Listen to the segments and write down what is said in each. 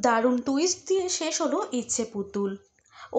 দারুণ টুইস্ট দিয়ে শেষ হলো ইচ্ছে পুতুল।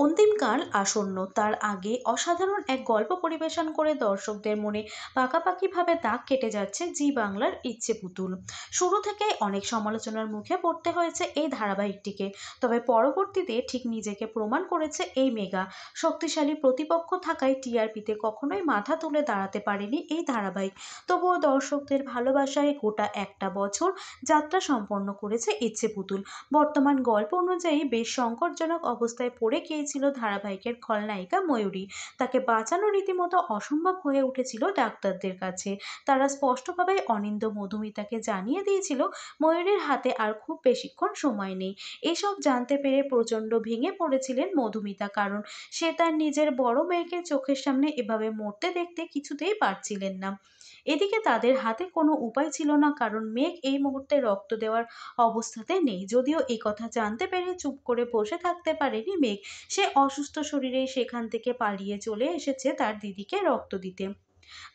অন্তিমকাল আসন্ন, তার আগে অসাধারণ এক গল্প পরিবেশন করে দর্শকদের মনে পাকাপাকিভাবে দাগ কেটে যাচ্ছে জি বাংলার ইচ্ছে পুতুল। শুরু থেকে অনেক সমালোচনার মুখে পড়তে হয়েছে এই ধারাবাহিকটিকে, তবে পরবর্তীতে ঠিক নিজেকে প্রমাণ করেছে এই মেগা শক্তিশালী প্রতিপক্ষ থাকায় টিআরপিতে কখনোই মাথা তুলে দাঁড়াতে পারেনি এই ধারাবাহিক। তবুও দর্শকদের ভালোবাসায় গোটা একটা বছর যাত্রা সম্পন্ন করেছে ইচ্ছে পুতুল। বর্তমান গল্প অনুযায়ী বেশ সংকটজনক অবস্থায় পড়ে গিয়েছিল ধারাবাহিকের খলনায়িকা ময়ূরী। তাকে বাঁচানো রীতিমতো অসম্ভব হয়ে উঠেছিল ডাক্তারদের কাছে। তারা স্পষ্টভাবে অনিন্দ্য মধুমিতাকে জানিয়ে দিয়েছিল ময়ূরীর হাতে আর খুব বেশিক্ষণ সময় নেই। এসব জানতে পেরে প্রচণ্ড ভেঙে পড়েছিলেন মধুমিতা, কারণ সে তার নিজের বড় মেয়েকে চোখের সামনে এভাবে মরতে দেখতে কিছুতেই পারছিলেন না। এদিকে তাদের হাতে কোনো উপায় ছিল না, কারণ মেঘ এই মুহূর্তে রক্ত দেওয়ার অবস্থাতে নেই। যদিও এই কথা জানতে পেরে চুপ করে বসে থাকতে পারেনি মেঘ। সে অসুস্থ শরীরেই সেখান থেকে পালিয়ে চলে এসেছে তার দিদিকে রক্ত দিতে।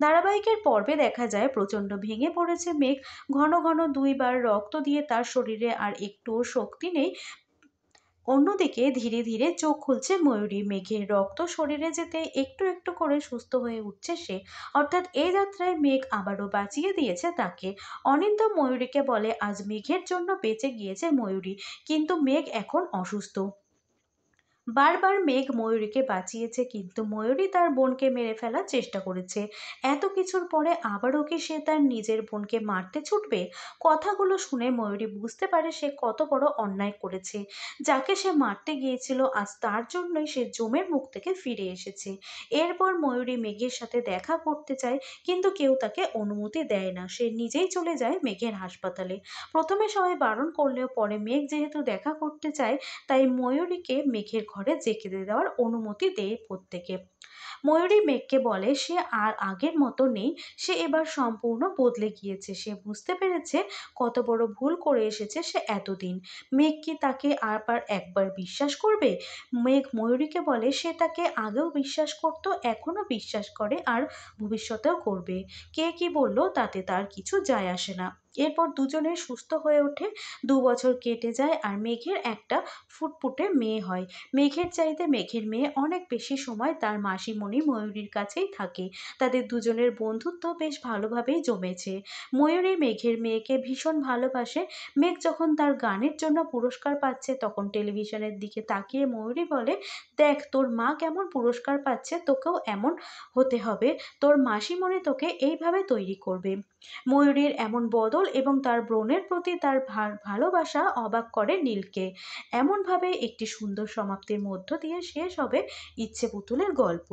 ধারাবাহিকের পর্বে দেখা যায় প্রচণ্ড ভেঙে পড়েছে মেঘ। ঘন ঘন 2 বার রক্ত দিয়ে তার শরীরে আর একটুও শক্তি নেই। অন্যদিকে ধীরে ধীরে চোখ খুলছে ময়ূরী। মেঘের রক্ত শরীরে যেতে একটু একটু করে সুস্থ হয়ে উঠছে সে। অর্থাৎ এই যাত্রায় মেঘ আবারও বাঁচিয়ে দিয়েছে তাকে। অনিন্দ ময়ূরীকে বলে আজ মেঘের জন্য বেঁচে গিয়েছে ময়ূরী, কিন্তু মেঘ এখন অসুস্থ। বারবার মেঘ ময়ূরীকে বাঁচিয়েছে, কিন্তু ময়ূরী তার বোনকে মেরে ফেলার চেষ্টা করেছে। এত কিছুর পরে আবারও কি সে তার নিজের বোনকে মারতে ছুটবে? কথাগুলো শুনে ময়ূরী বুঝতে পারে সে কত বড় অন্যায় করেছে। যাকে সে মারতে গিয়েছিল আজ তার জন্যই সে জমের মুখ থেকে ফিরে এসেছে। এরপর ময়ূরী মেঘের সাথে দেখা করতে চায়, কিন্তু কেউ তাকে অনুমতি দেয় না। সে নিজেই চলে যায় মেঘের হাসপাতালে। প্রথমে সবাই বারণ করলেও পরে মেঘ যেহেতু দেখা করতে চায়, তাই ময়ূরীকে মেঘের ঘরে যেতে দেওয়ার অনুমতি দেয় প্রত্যেকে। ময়ূরী মেঘকে বলে সে আর আগের মতো নেই, সে এবার সম্পূর্ণ বদলে গিয়েছে। সে বুঝতে পেরেছে কত বড় ভুল করে এসেছে সে এতদিন। মেঘ কি তাকে আবার একবার বিশ্বাস করবে? মেঘ ময়ূরীকে বলে সে তাকে আগেও বিশ্বাস করত, এখনো বিশ্বাস করে, আর ভবিষ্যতেও করবে। কে কি বলল তাতে তার কিছু যায় আসে না। এরপর দুজনে সুস্থ হয়ে ওঠে। 2 বছর কেটে যায় আর মেঘের একটা ফুটফুটে মেয়ে হয়। মেঘের চাইতে মেঘের মেয়ে অনেক বেশি সময় তার মাসিমণি ময়ূরীর কাছেই থাকে। তাদের দুজনের বন্ধুত্ব বেশ ভালোভাবেই জমেছে। ময়ূরী মেঘের মেয়েকে ভীষণ ভালোবাসে। মেঘ যখন তার গানের জন্য পুরস্কার পাচ্ছে তখন টেলিভিশনের দিকে তাকিয়ে ময়ূরী বলে, দেখ তোর মা কেমন পুরস্কার পাচ্ছে, তোকেও এমন হতে হবে, তোর মাসিমণি তোকে এইভাবে তৈরি করবে। ময়ূরীর এমন বদল এবং তার বোনের প্রতি তার ভালোবাসা অবাক করে নীলকে। এমনভাবে একটি সুন্দর সমাপ্তির মধ্য দিয়ে শেষ হবে ইচ্ছে পুতুলের গল্প।